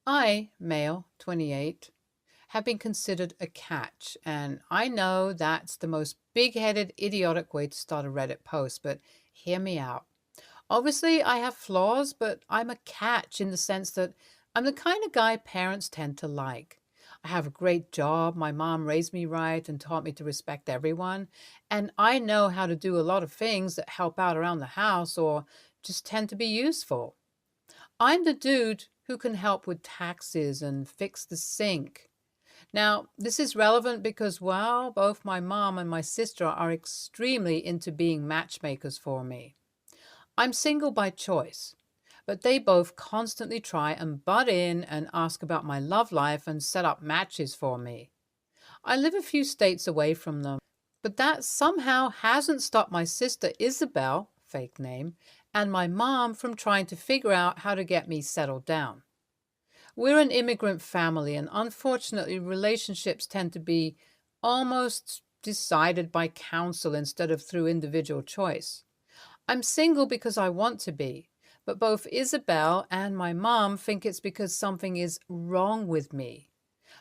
I, male, 28, have been considered a catch, and I know that's the most big-headed, idiotic way to start a Reddit post, but hear me out. Obviously, I have flaws, but I'm a catch in the sense that I'm the kind of guy parents tend to like. I have a great job, my mom raised me right and taught me to respect everyone, and I know how to do a lot of things that help out around the house or just tend to be useful. I'm the dude who can help with taxes and fix the sink. Now, this is relevant because, well, both my mom and my sister are extremely into being matchmakers for me. I'm single by choice, but they both constantly try and butt in and ask about my love life and set up matches for me. I live a few states away from them, but that somehow hasn't stopped my sister Isabel, fake name, and my mom from trying to figure out how to get me settled down. We're an immigrant family, and unfortunately, relationships tend to be almost decided by counsel instead of through individual choice. I'm single because I want to be, but both Isabel and my mom think it's because something is wrong with me.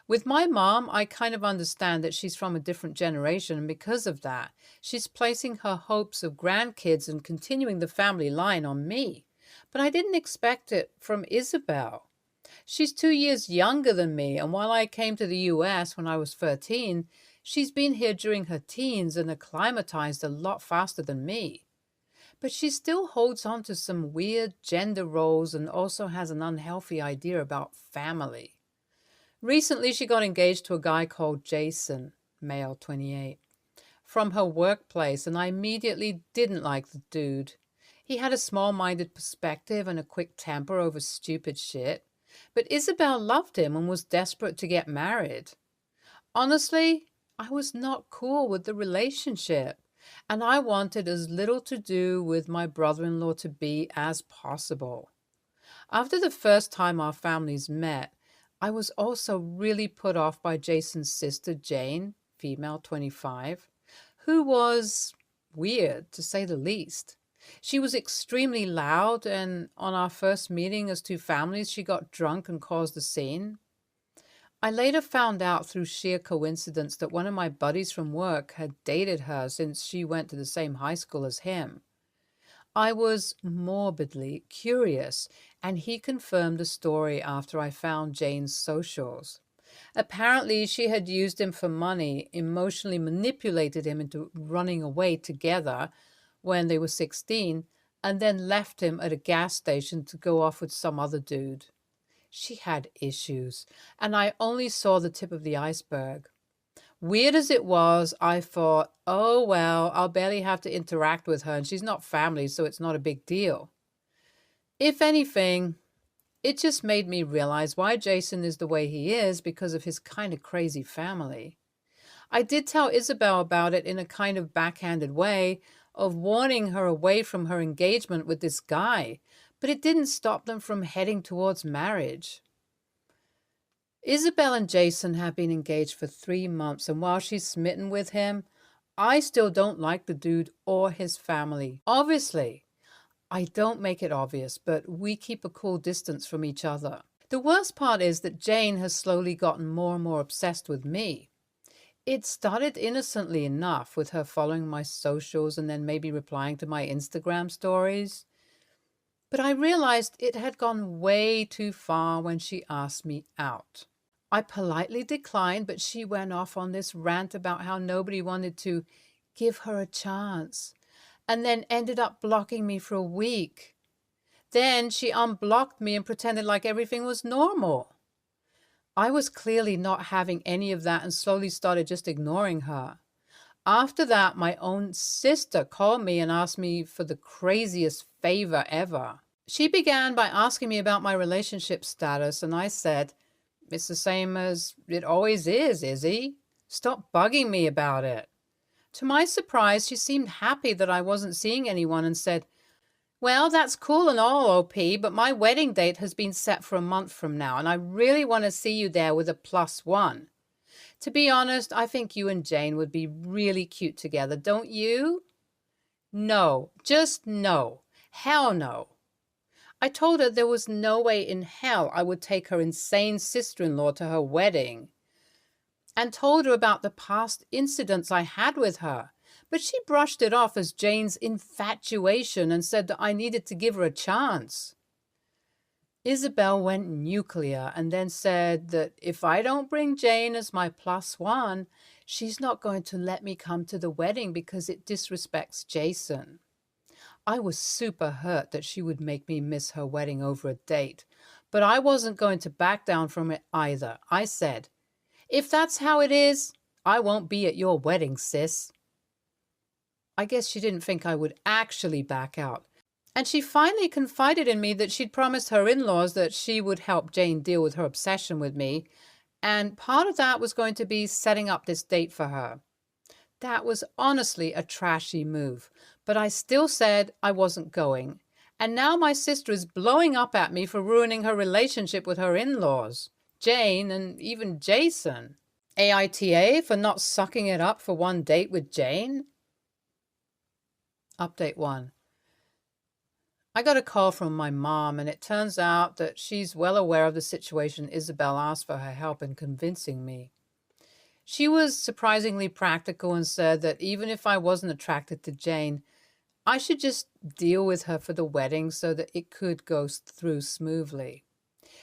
With my mom, I kind of understand that she's from a different generation, and because of that, she's placing her hopes of grandkids and continuing the family line on me. But I didn't expect it from Isabel. She's 2 years younger than me, and while I came to the US when I was 13, she's been here during her teens and acclimatized a lot faster than me. But she still holds on to some weird gender roles and also has an unhealthy idea about family. Recently, she got engaged to a guy called Jason, male 28, from her workplace, and I immediately didn't like the dude. He had a small minded perspective and a quick temper over stupid shit. But Isabel loved him and was desperate to get married. Honestly, I was not cool with the relationship, and I wanted as little to do with my brother in law to be as possible. After the first time our families met, I was also really put off by Jason's sister, Jane, female 25, who was weird, to say the least. She was extremely loud, and on our first meeting as two families, she got drunk and caused a scene. I later found out through sheer coincidence that one of my buddies from work had dated her since she went to the same high school as him. I was morbidly curious, and he confirmed the story after I found Jane's socials. Apparently, she had used him for money, emotionally manipulated him into running away together when they were 16, and then left him at a gas station to go off with some other dude. She had issues, and I only saw the tip of the iceberg. Weird as it was, I thought, oh well, I'll barely have to interact with her, and she's not family, so it's not a big deal. If anything, it just made me realize why Jason is the way he is because of his kind of crazy family. I did tell Isabel about it in a kind of backhanded way of warning her away from her engagement with this guy, but it didn't stop them from heading towards marriage. Isabel and Jason have been engaged for 3 months, and while she's smitten with him, I still don't like the dude or his family. Obviously, I don't make it obvious, but we keep a cool distance from each other. The worst part is that Jane has slowly gotten more and more obsessed with me. It started innocently enough with her following my socials and then maybe replying to my Instagram stories. But I realized it had gone way too far when she asked me out. I politely declined, but she went off on this rant about how nobody wanted to give her a chance, and then ended up blocking me for a week. Then she unblocked me and pretended like everything was normal. I was clearly not having any of that and slowly started just ignoring her. After that, my own sister called me and asked me for the craziest favor ever. She began by asking me about my relationship status, and I said, "It's the same as it always is, Izzy. Stop bugging me about it." To my surprise, she seemed happy that I wasn't seeing anyone and said, "Well, that's cool and all, OP, but my wedding date has been set for a month from now, and I really want to see you there with a +1. To be honest, I think you and Jane would be really cute together, don't you?" No, just no. Hell no. I told her there was no way in hell I would take her insane sister-in-law to her wedding, and told her about the past incidents I had with her. But she brushed it off as Jane's infatuation and said that I needed to give her a chance. Isabel went nuclear and then said that if I don't bring Jane as my plus one, she's not going to let me come to the wedding because it disrespects Jason. I was super hurt that she would make me miss her wedding over a date, but I wasn't going to back down from it either. I said, "If that's how it is, I won't be at your wedding, sis." I guess she didn't think I would actually back out. And she finally confided in me that she'd promised her in-laws that she would help Jane deal with her obsession with me, and part of that was going to be setting up this date for her. That was honestly a trashy move, but I still said I wasn't going. And now my sister is blowing up at me for ruining her relationship with her in-laws, Jane, and even Jason. AITA for not sucking it up for one date with Jane? Update 1. I got a call from my mom, and it turns out that she's well aware of the situation Isabel asked for her help in convincing me. She was surprisingly practical and said that even if I wasn't attracted to Jane, I should just deal with her for the wedding so that it could go through smoothly.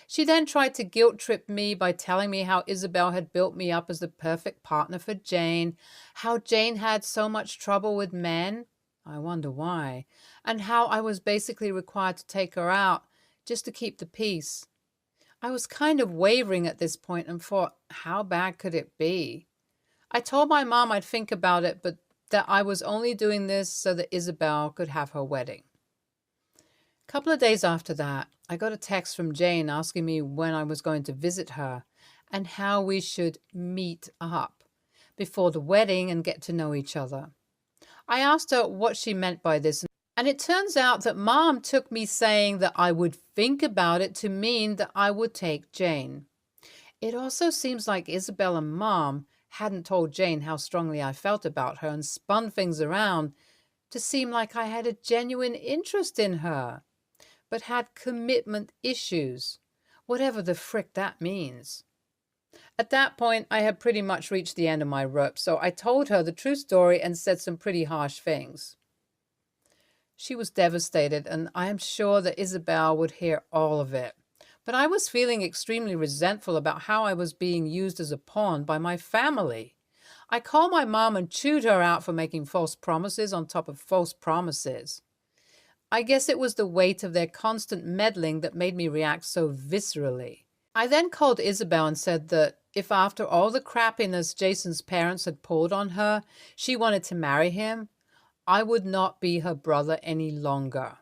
She then tried to guilt-trip me by telling me how Isabel had built me up as the perfect partner for Jane, how Jane had so much trouble with men, I wonder why, and how I was basically required to take her out just to keep the peace. I was kind of wavering at this point and thought, how bad could it be? I told my mom I'd think about it, but that I was only doing this so that Isabel could have her wedding. A couple of days after that, I got a text from Jane asking me when I was going to visit her and how we should meet up before the wedding and get to know each other. I asked her what she meant by this, and it turns out that Mom took me saying that I would think about it to mean that I would take Jane. It also seems like Isabel and Mom hadn't told Jane how strongly I felt about her and spun things around to seem like I had a genuine interest in her, but had commitment issues, whatever the frick that means. At that point, I had pretty much reached the end of my rope, so I told her the true story and said some pretty harsh things. She was devastated, and I am sure that Isabel would hear all of it. But I was feeling extremely resentful about how I was being used as a pawn by my family. I called my mom and chewed her out for making false promises on top of false promises. I guess it was the weight of their constant meddling that made me react so viscerally. I then called Isabel and said that if after all the crappiness Jason's parents had pulled on her, she wanted to marry him, I would not be her brother any longer.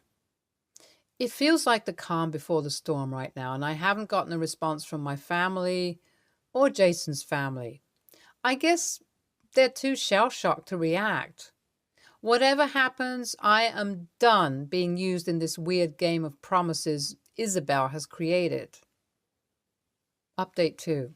It feels like the calm before the storm right now, and I haven't gotten a response from my family or Jason's family. I guess they're too shell-shocked to react. Whatever happens, I am done being used in this weird game of promises Isabel has created. Update 2.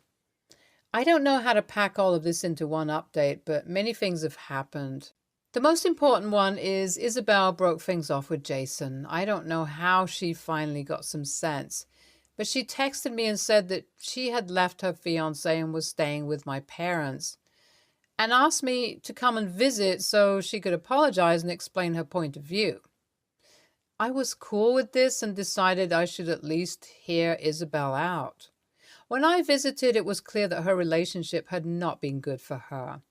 I don't know how to pack all of this into one update, but many things have happened. The most important one is Isabel broke things off with Jason. I don't know how she finally got some sense, but she texted me and said that she had left her fiancé and was staying with my parents, and asked me to come and visit so she could apologize and explain her point of view. I was cool with this and decided I should at least hear Isabel out. When I visited, it was clear that her relationship had not been good for her.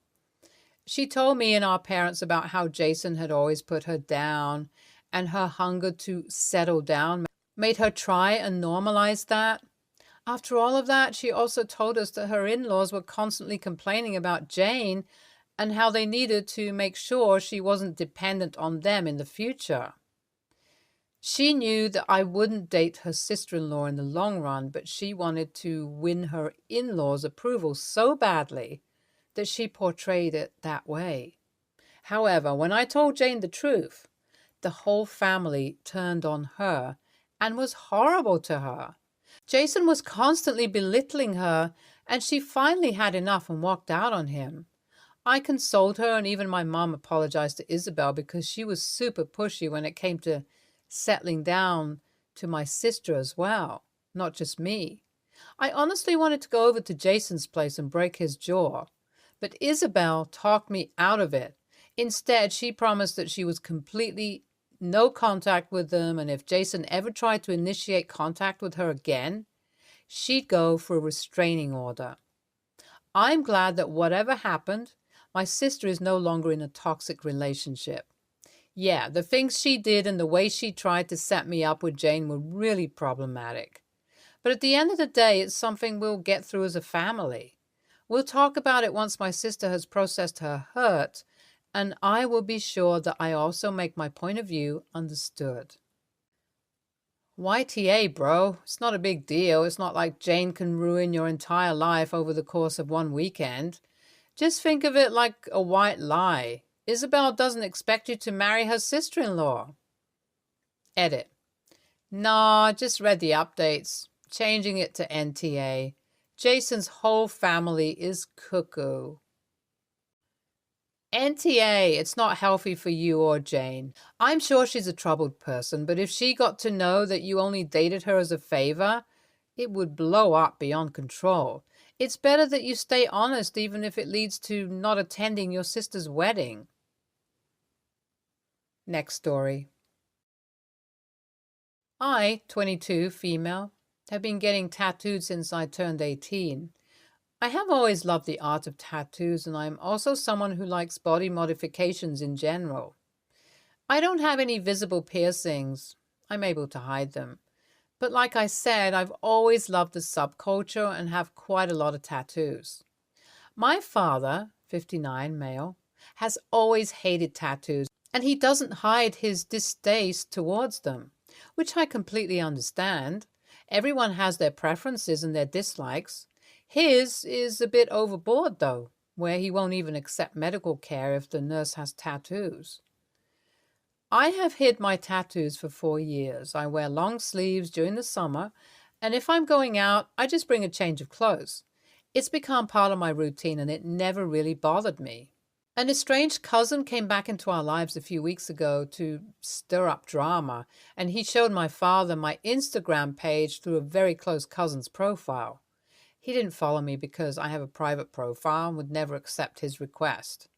She told me and our parents about how Jason had always put her down, and her hunger to settle down made her try and normalize that. After all of that, she also told us that her in-laws were constantly complaining about Jane and how they needed to make sure she wasn't dependent on them in the future. She knew that I wouldn't date her sister-in-law in the long run, but she wanted to win her in-laws' approval so badly that she portrayed it that way. However, when I told Jane the truth, the whole family turned on her and was horrible to her. Jason was constantly belittling her, and she finally had enough and walked out on him. I consoled her, and even my mom apologized to Isabel because she was super pushy when it came to settling down to my sister as well, not just me. I honestly wanted to go over to Jason's place and break his jaw, but Isabel talked me out of it. Instead, she promised that she was completely no contact with them, and if Jason ever tried to initiate contact with her again, she'd go for a restraining order. I'm glad that whatever happened, my sister is no longer in a toxic relationship. Yeah, the things she did and the way she tried to set me up with Jane were really problematic. But at the end of the day, it's something we'll get through as a family. We'll talk about it once my sister has processed her hurt, and I will be sure that I also make my point of view understood. YTA, bro. It's not a big deal. It's not like Jane can ruin your entire life over the course of one weekend. Just think of it like a white lie. Isabel doesn't expect you to marry her sister-in-law. Edit. Nah, just read the updates. Changing it to NTA. Jason's whole family is cuckoo. NTA, it's not healthy for you or Jane. I'm sure she's a troubled person, but if she got to know that you only dated her as a favor, it would blow up beyond control. It's better that you stay honest even if it leads to not attending your sister's wedding. Next story. I, 22, female, have been getting tattooed since I turned 18. I have always loved the art of tattoos, and I'm also someone who likes body modifications in general. I don't have any visible piercings. I'm able to hide them. But like I said, I've always loved the subculture and have quite a lot of tattoos. My father, 59, male, has always hated tattoos, and he doesn't hide his distaste towards them, which I completely understand. Everyone has their preferences and their dislikes. His is a bit overboard, though, where he won't even accept medical care if the nurse has tattoos. I have hid my tattoos for 4 years. I wear long sleeves during the summer, and if I'm going out, I just bring a change of clothes. It's become part of my routine, and it never really bothered me. An estranged cousin came back into our lives a few weeks ago to stir up drama, and he showed my father my Instagram page through a very close cousin's profile. He didn't follow me because I have a private profile and would never accept his request.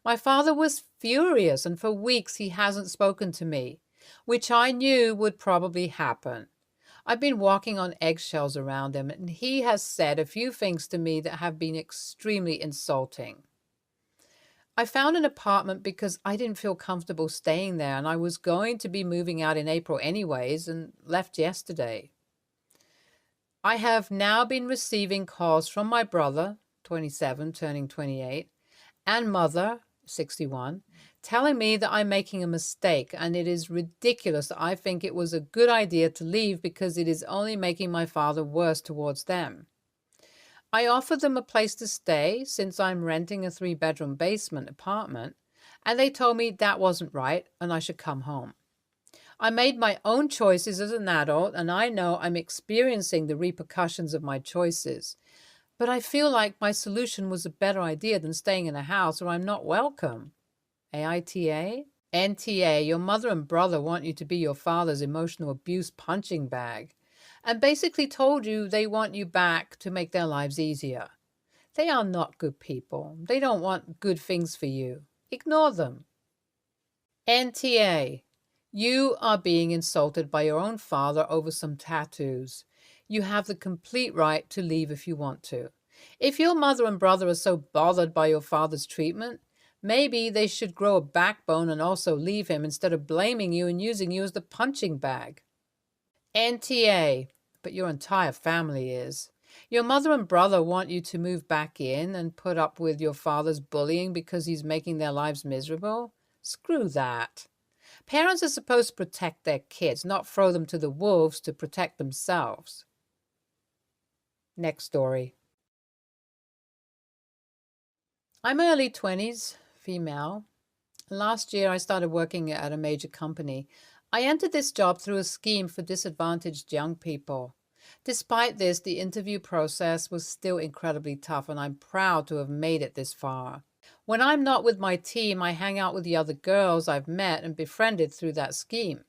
My father was furious, and for weeks he hasn't spoken to me, which I knew would probably happen. I've been walking on eggshells around him, and he has said a few things to me that have been extremely insulting. I found an apartment because I didn't feel comfortable staying there, and I was going to be moving out in April anyways, and left yesterday. I have now been receiving calls from my brother, 27, turning 28, and mother, 61, telling me that I'm making a mistake, and it is ridiculous that I think it was a good idea to leave because it is only making my father worse towards them. I offered them a place to stay since I'm renting a 3-bedroom basement apartment, and they told me that wasn't right and I should come home. I made my own choices as an adult, and I know I'm experiencing the repercussions of my choices. But I feel like my solution was a better idea than staying in a house where I'm not welcome. AITA? NTA, your mother and brother want you to be your father's emotional abuse punching bag, and basically told you they want you back to make their lives easier. They are not good people. They don't want good things for you. Ignore them. NTA. You are being insulted by your own father over some tattoos. You have the complete right to leave if you want to. If your mother and brother are so bothered by your father's treatment, maybe they should grow a backbone and also leave him instead of blaming you and using you as the punching bag. NTA, but your entire family is. Your mother and brother want you to move back in and put up with your father's bullying because he's making their lives miserable? Screw that. Parents are supposed to protect their kids, not throw them to the wolves to protect themselves. Next story. I'm early 20s, female. Last year I started working at a major company. I entered this job through a scheme for disadvantaged young people. Despite this, the interview process was still incredibly tough, and I'm proud to have made it this far. When I'm not with my team, I hang out with the other girls I've met and befriended through that scheme.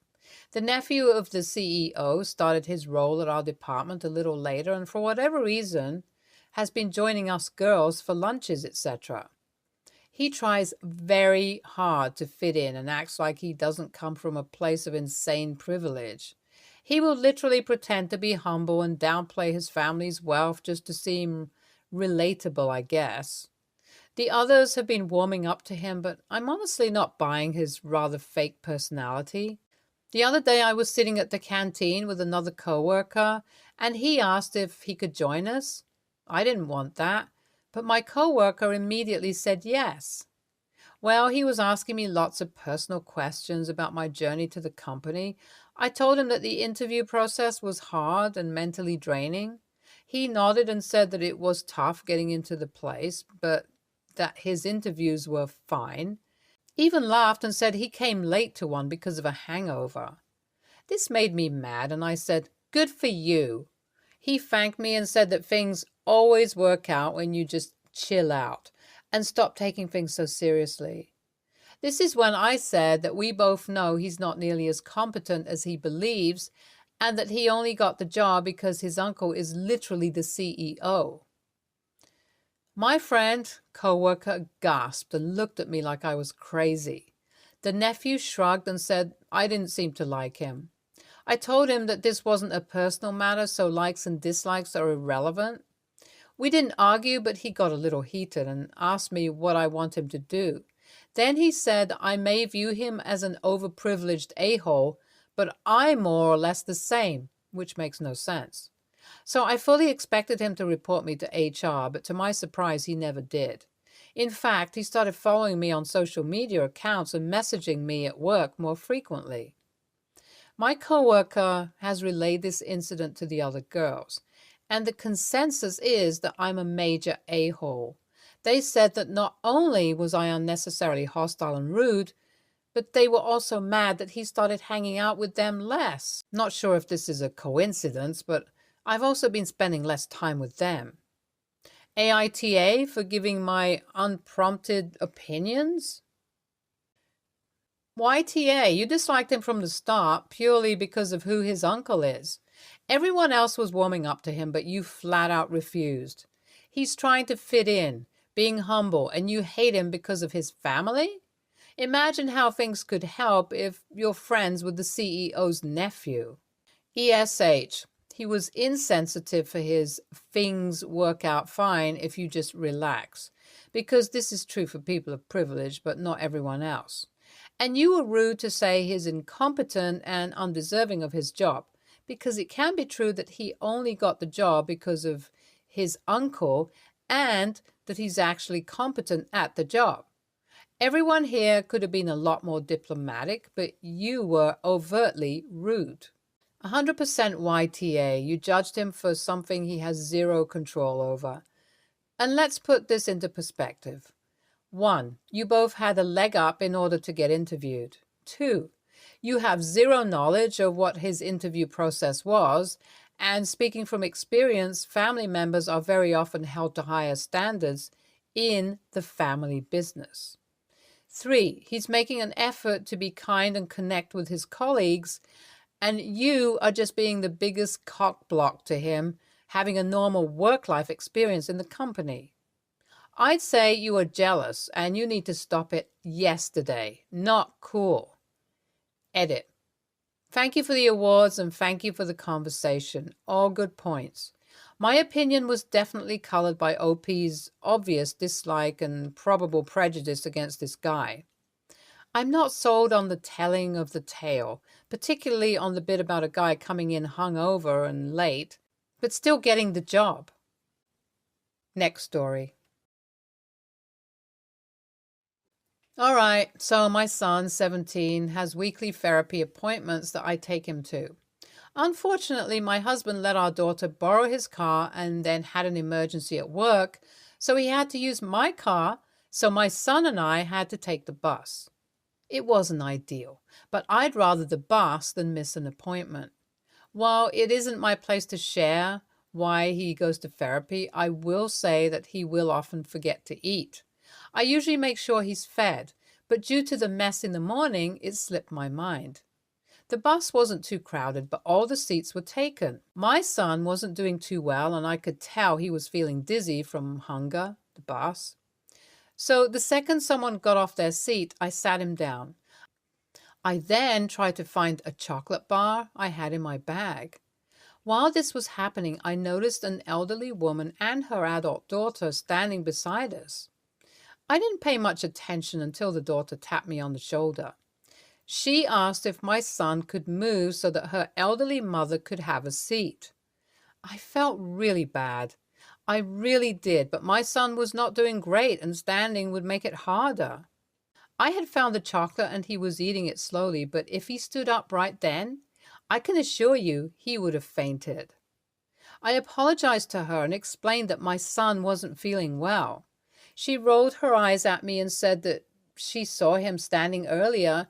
The nephew of the CEO started his role at our department a little later and, for whatever reason, has been joining us girls for lunches, etc. He tries very hard to fit in and acts like he doesn't come from a place of insane privilege. He will literally pretend to be humble and downplay his family's wealth just to seem relatable, I guess. The others have been warming up to him, but I'm honestly not buying his rather fake personality. The other day I was sitting at the canteen with another coworker and he asked if he could join us. I didn't want that, but my coworker immediately said yes. Well, he was asking me lots of personal questions about my journey to the company. I told him that the interview process was hard and mentally draining. He nodded and said that it was tough getting into the place, but that his interviews were fine. Even laughed and said he came late to one because of a hangover. This made me mad, and I said, "Good for you." He thanked me and said that things always work out when you just chill out and stop taking things so seriously. This is when I said that we both know he's not nearly as competent as he believes and that he only got the job because his uncle is literally the CEO. My friend, coworker, gasped and looked at me like I was crazy. The nephew shrugged and said I didn't seem to like him. I told him that this wasn't a personal matter, so likes and dislikes are irrelevant. We didn't argue, but he got a little heated and asked me what I want him to do. Then he said I may view him as an overprivileged a-hole, but I'm more or less the same, which makes no sense. So I fully expected him to report me to HR, but to my surprise, he never did. In fact, he started following me on social media accounts and messaging me at work more frequently. My coworker has relayed this incident to the other girls, and the consensus is that I'm a major a-hole. They said that not only was I unnecessarily hostile and rude, but they were also mad that he started hanging out with them less. Not sure if this is a coincidence, but I've also been spending less time with them. AITA for giving my unprompted opinions? YTA, you disliked him from the start purely because of who his uncle is. Everyone else was warming up to him, but you flat out refused. He's trying to fit in, being humble, and you hate him because of his family? Imagine how things could help if you're friends with the CEO's nephew. ESH, he was insensitive for his things work out fine if you just relax, because this is true for people of privilege, but not everyone else. And you were rude to say he's incompetent and undeserving of his job, because it can be true that he only got the job because of his uncle and that he's actually competent at the job. Everyone here could have been a lot more diplomatic, but you were overtly rude. 100% YTA, you judged him for something he has zero control over. And let's put this into perspective. 1. You both had a leg up in order to get interviewed. 2. You have zero knowledge of what his interview process was, and speaking from experience, family members are very often held to higher standards in the family business. 3. He's making an effort to be kind and connect with his colleagues, and you are just being the biggest cockblock to him, having a normal work-life experience in the company. I'd say you are jealous and you need to stop it yesterday. Not cool. Edit. Thank you for the awards and thank you for the conversation. All good points. My opinion was definitely colored by OP's obvious dislike and probable prejudice against this guy. I'm not sold on the telling of the tale, particularly on the bit about a guy coming in hungover and late, but still getting the job. Next story. All right, so my son, 17, has weekly therapy appointments that I take him to. Unfortunately, my husband let our daughter borrow his car and then had an emergency at work, so he had to use my car, so my son and I had to take the bus. It wasn't ideal, but I'd rather the bus than miss an appointment. While it isn't my place to share why he goes to therapy, I will say that he will often forget to eat. I usually make sure he's fed, but due to the mess in the morning, it slipped my mind. The bus wasn't too crowded, but all the seats were taken. My son wasn't doing too well, and I could tell he was feeling dizzy from hunger, the bus. So the second someone got off their seat, I sat him down. I then tried to find a chocolate bar I had in my bag. While this was happening, I noticed an elderly woman and her adult daughter standing beside us. I didn't pay much attention until the daughter tapped me on the shoulder. She asked if my son could move so that her elderly mother could have a seat. I felt really bad. I really did, but my son was not doing great and standing would make it harder. I had found the chocolate and he was eating it slowly, but if he stood up right then, I can assure you he would have fainted. I apologized to her and explained that my son wasn't feeling well. She rolled her eyes at me and said that she saw him standing earlier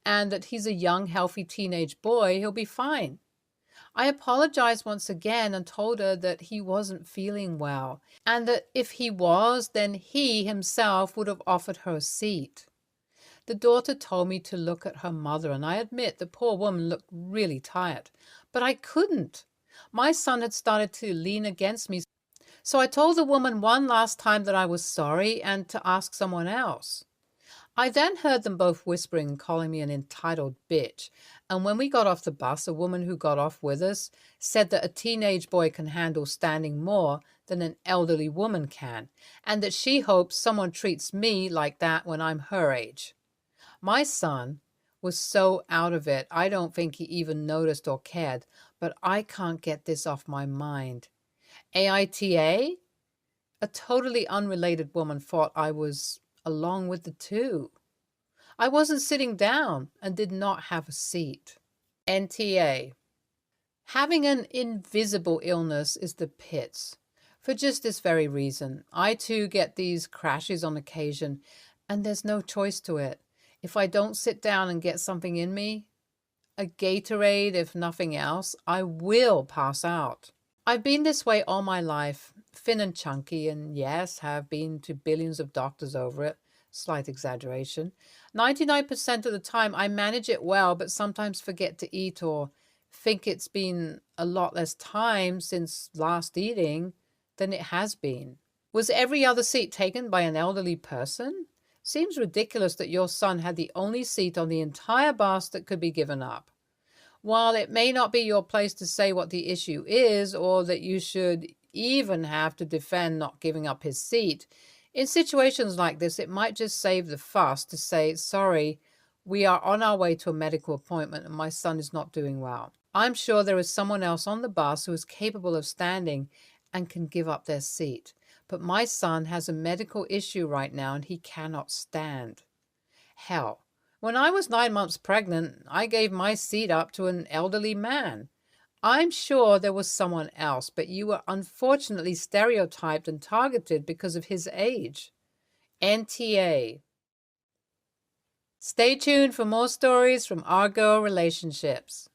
and that he's a young, healthy teenage boy, he'll be fine. I apologized once again and told her that he wasn't feeling well, and that if he was, then he himself would have offered her a seat. The daughter told me to look at her mother, and I admit the poor woman looked really tired. But I couldn't. My son had started to lean against me, so I told the woman one last time that I was sorry and to ask someone else. I then heard them both whispering and calling me an entitled bitch. And when we got off the bus, a woman who got off with us said that a teenage boy can handle standing more than an elderly woman can, and that she hopes someone treats me like that when I'm her age. My son was so out of it, I don't think he even noticed or cared, but I can't get this off my mind. AITA? A totally unrelated woman thought I was along with the two. I wasn't sitting down and did not have a seat. NTA. Having an invisible illness is the pits. For just this very reason, I too get these crashes on occasion, and there's no choice to it. If I don't sit down and get something in me, a Gatorade if nothing else, I will pass out. I've been this way all my life, thin and chunky, and yes, have been to billions of doctors over it. Slight exaggeration. 99% of the time I manage it well, but sometimes forget to eat or think it's been a lot less time since last eating than it has been. Was every other seat taken by an elderly person? Seems ridiculous that your son had the only seat on the entire bus that could be given up. While it may not be your place to say what the issue is, or that you should even have to defend not giving up his seat, in situations like this, it might just save the fuss to say, sorry, we are on our way to a medical appointment and my son is not doing well. I'm sure there is someone else on the bus who is capable of standing and can give up their seat. But my son has a medical issue right now and he cannot stand. Hell, when I was 9 months pregnant, I gave my seat up to an elderly man. I'm sure there was someone else, but you were unfortunately stereotyped and targeted because of his age. NTA. Stay tuned for more stories from our girl relationships.